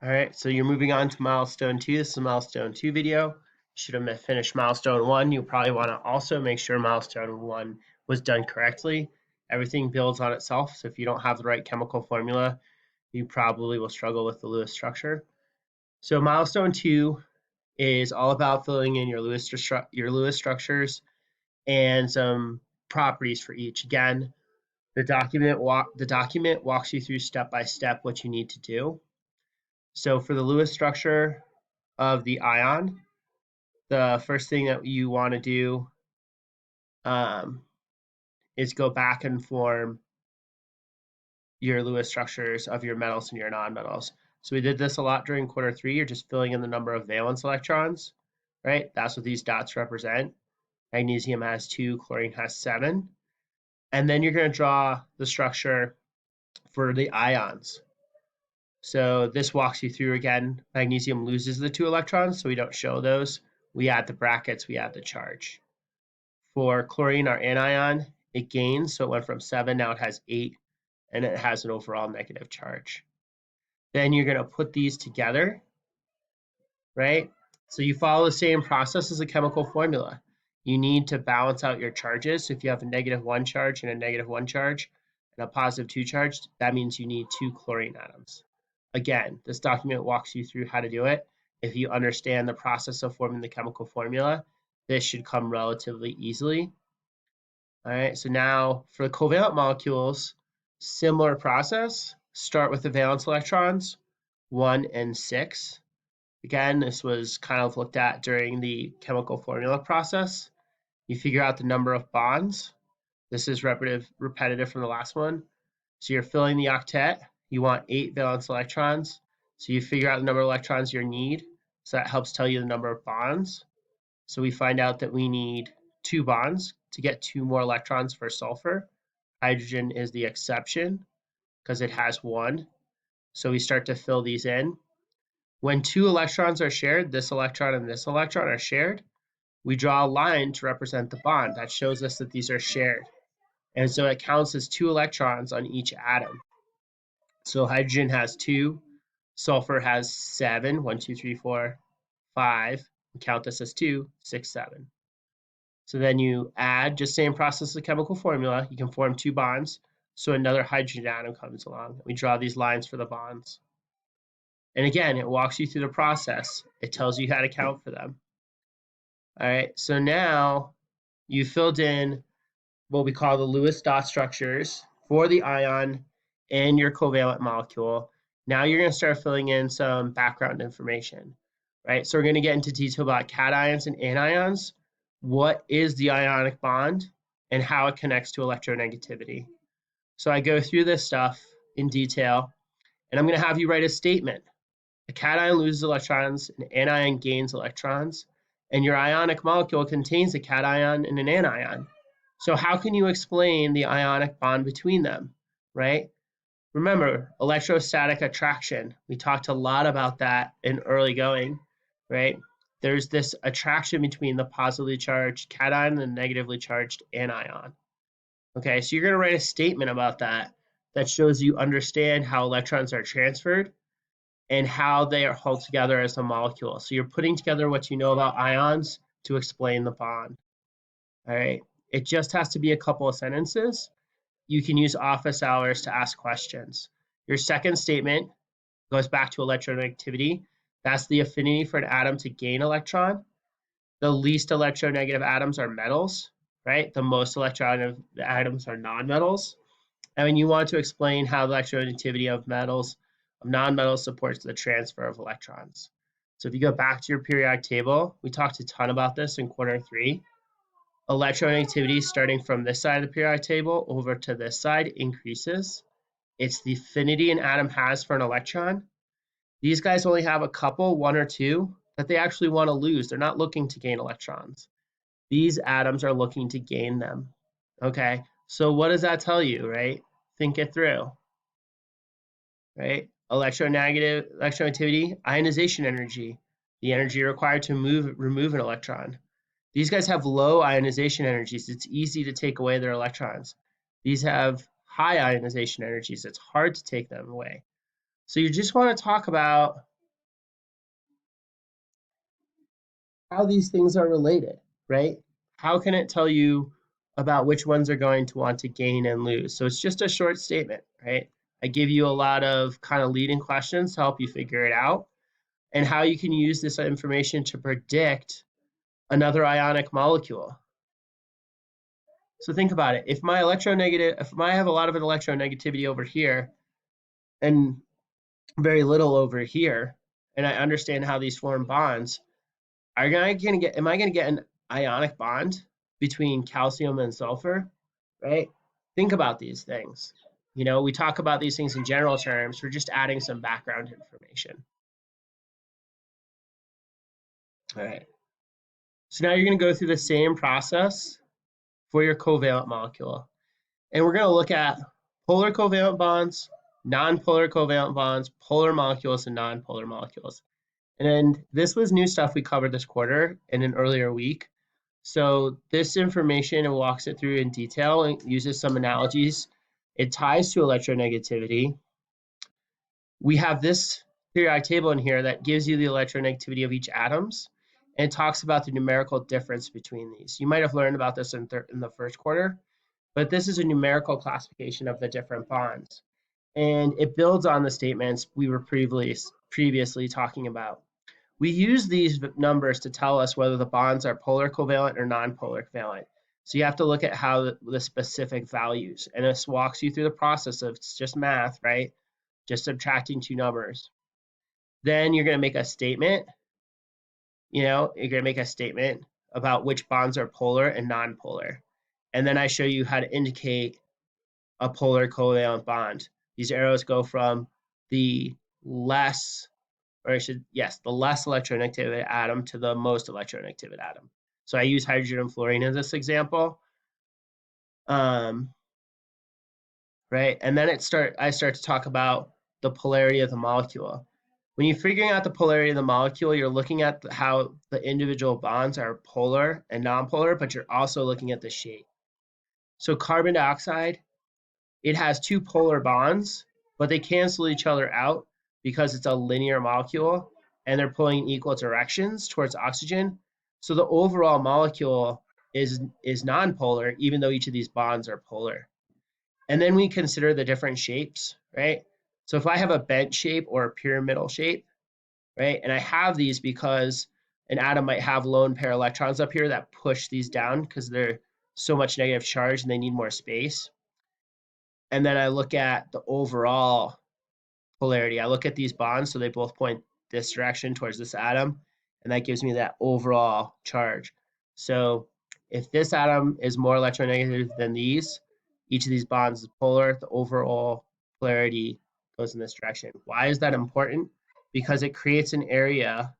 All right, so you're moving on to milestone 2. This is a milestone 2 video. You should have finished milestone 1. You'll probably want to also make sure milestone 1 was done correctly. Everything builds on itself, so if you don't have the right chemical formula, you probably will struggle with the Lewis structure. So milestone 2 is all about filling in your Lewis structures and some properties for each. Again, the document walks you through step by step what you need to do. So for the Lewis structure of the ion, the first thing that you want to do um, is go back and form your Lewis structures of your metals and your nonmetals. So we did this a lot during quarter 3. You're just filling in the number of valence electrons, right? That's what these dots represent. Magnesium has 2, chlorine has 7. And then you're going to draw the structure for the ions. So this walks you through again. Magnesium loses the 2 electrons, so we don't show those. We add the brackets, we add the charge. For chlorine, our anion, it gains, so it went from 7, now it has 8, and it has an overall negative charge. Then you're going to put these together, right? So you follow the same process as a chemical formula. You need to balance out your charges. So if you have a -1 charge and a -1 charge and a +2 charge, that means you need 2 chlorine atoms. Again, this document walks you through how to do it. If you understand the process of forming the chemical formula, this should come relatively easily. All right, so now for the covalent molecules, similar process. Start with the valence electrons, 1 and 6. Again, this was kind of looked at during the chemical formula process. You figure out the number of bonds. This is repetitive from the last one. So you're filling the octet. You want 8 valence electrons. So you figure out the number of electrons you need. So that helps tell you the number of bonds. So we find out that we need 2 bonds to get 2 more electrons for sulfur. Hydrogen is the exception because it has 1. So we start to fill these in. When 2 electrons are shared, this electron and this electron are shared, we draw a line to represent the bond. That shows us that these are shared. And so it counts as 2 electrons on each atom. So hydrogen has 2, sulfur has 7, 1, 2, 3, 4, 5. We count this as 2, 6, 7. So then you add, just same process of chemical formula, you can form 2 bonds. So another hydrogen atom comes along. We draw these lines for the bonds. And again, it walks you through the process. It tells you how to count for them. All right, so now you filled in what we call the Lewis dot structures for the ion and your covalent molecule. Now you're going to start filling in some background information, right? So we're going to get into detail about cations and anions. What is the ionic bond and how it connects to electronegativity? So I go through this stuff in detail, and I'm going to have you write a statement. A cation loses electrons, an anion gains electrons, and your ionic molecule contains a cation and an anion. So how can you explain the ionic bond between them, right? Remember, electrostatic attraction. We talked a lot about that in early going, right? There's this attraction between the positively charged cation and the negatively charged anion. Okay, so you're going to write a statement about that that shows you understand how electrons are transferred and how they are held together as a molecule. So you're putting together what you know about ions to explain the bond. All right, it just has to be a couple of sentences. You can use office hours to ask questions. Your second statement goes back to electronegativity. That's the affinity for an atom to gain electron. The least electronegative atoms are metals, right? The most electronegative atoms are nonmetals. And when you want to explain how the electronegativity of nonmetals supports the transfer of electrons. So if you go back to your periodic table, we talked a ton about this in quarter 3. Electronegativity starting from this side of the periodic table over to this side increases. It's the affinity an atom has for an electron. These guys only have a couple, 1 or 2, that they actually want to lose. They're not looking to gain electrons. These atoms are looking to gain them. Okay, so what does that tell you, right? Think it through, right? Electronegativity, ionization energy, the energy required to remove an electron. These guys have low ionization energies. It's easy to take away their electrons. These have high ionization energies. It's hard to take them away. So you just want to talk about how these things are related, right? How can it tell you about which ones are going to want to gain and lose? So it's just a short statement, right? I give you a lot of kind of leading questions to help you figure it out and how you can use this information to predict another ionic molecule. So think about it. If I have a lot of electronegativity over here and very little over here, and I understand how these form bonds, am I gonna get an ionic bond between calcium and sulfur, right? Think about these things. You know, we talk about these things in general terms. We're just adding some background information. All right. So now you're gonna go through the same process for your covalent molecule. And we're gonna look at polar covalent bonds, non-polar covalent bonds, polar molecules, and non-polar molecules. And this was new stuff we covered this quarter in an earlier week. So this information, it walks it through in detail and uses some analogies. It ties to electronegativity. We have this periodic table in here that gives you the electronegativity of each atoms, and it talks about the numerical difference between these. You might have learned about this in the first quarter, but this is a numerical classification of the different bonds. And it builds on the statements we were previously talking about. We use these numbers to tell us whether the bonds are polar covalent or non-polar covalent. So you have to look at how the specific values, and this walks you through the process of it's just math, right? Just subtracting two numbers. Then you're going to make a statement. You're going to make a statement about which bonds are polar and non-polar. And then I show you how to indicate a polar covalent bond. These arrows go from the less the less electronegative atom to the most electronegative atom. So I use hydrogen and fluorine in this example. Right? And then I start to talk about the polarity of the molecule. When you're figuring out the polarity of the molecule, you're looking at how the individual bonds are polar and nonpolar, but you're also looking at the shape. So carbon dioxide, it has two polar bonds, but they cancel each other out because it's a linear molecule and they're pulling in equal directions towards oxygen. So the overall molecule is nonpolar, even though each of these bonds are polar. And then we consider the different shapes, right? So if I have a bent shape or a pyramidal shape, right, and I have these because an atom might have lone pair electrons up here that push these down because they're so much negative charge and they need more space. And then I look at the overall polarity. I look at these bonds, so they both point this direction towards this atom, and that gives me that overall charge. So if this atom is more electronegative than these, each of these bonds is polar, the overall polarity goes in this direction. Why is that important? Because it creates an area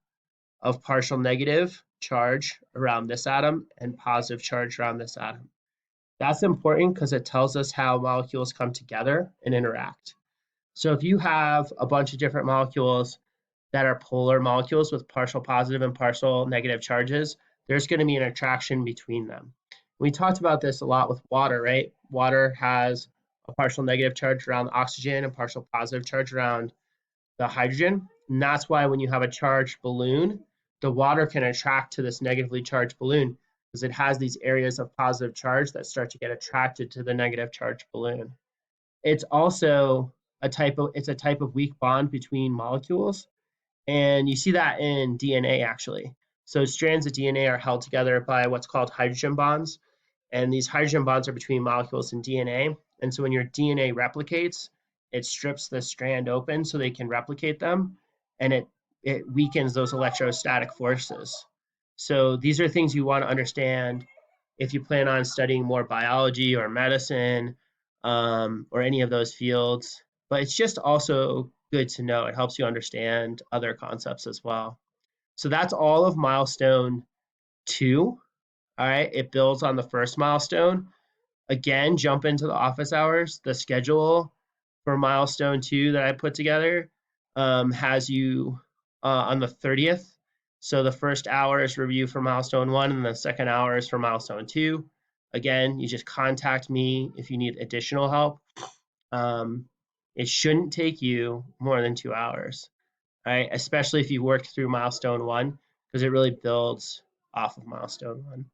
of partial negative charge around this atom and positive charge around this atom. That's important because it tells us how molecules come together and interact. So if you have a bunch of different molecules that are polar molecules with partial positive and partial negative charges, there's going to be an attraction between them. We talked about this a lot with water, right? Water has a partial negative charge around oxygen and partial positive charge around the hydrogen. And that's why when you have a charged balloon, the water can attract to this negatively charged balloon because it has these areas of positive charge that start to get attracted to the negative charged balloon. It's also a type of weak bond between molecules, and you see that in DNA actually. So strands of DNA are held together by what's called hydrogen bonds, and these hydrogen bonds are between molecules in DNA. And so when your DNA replicates, it strips the strand open so they can replicate them, and it weakens those electrostatic forces. So these are things you want to understand if you plan on studying more biology or medicine or any of those fields. But it's just also good to know. It helps you understand other concepts as well. So that's all of milestone 2. All right, it builds on the first milestone. Again, jump into the office hours. The schedule for milestone 2 that I put together has you on the 30th. So the first hour is review for milestone 1, and the second hour is for milestone 2. Again, you just contact me if you need additional help. It shouldn't take you more than 2 hours, right? Especially if you worked through milestone one, because it really builds off of milestone one.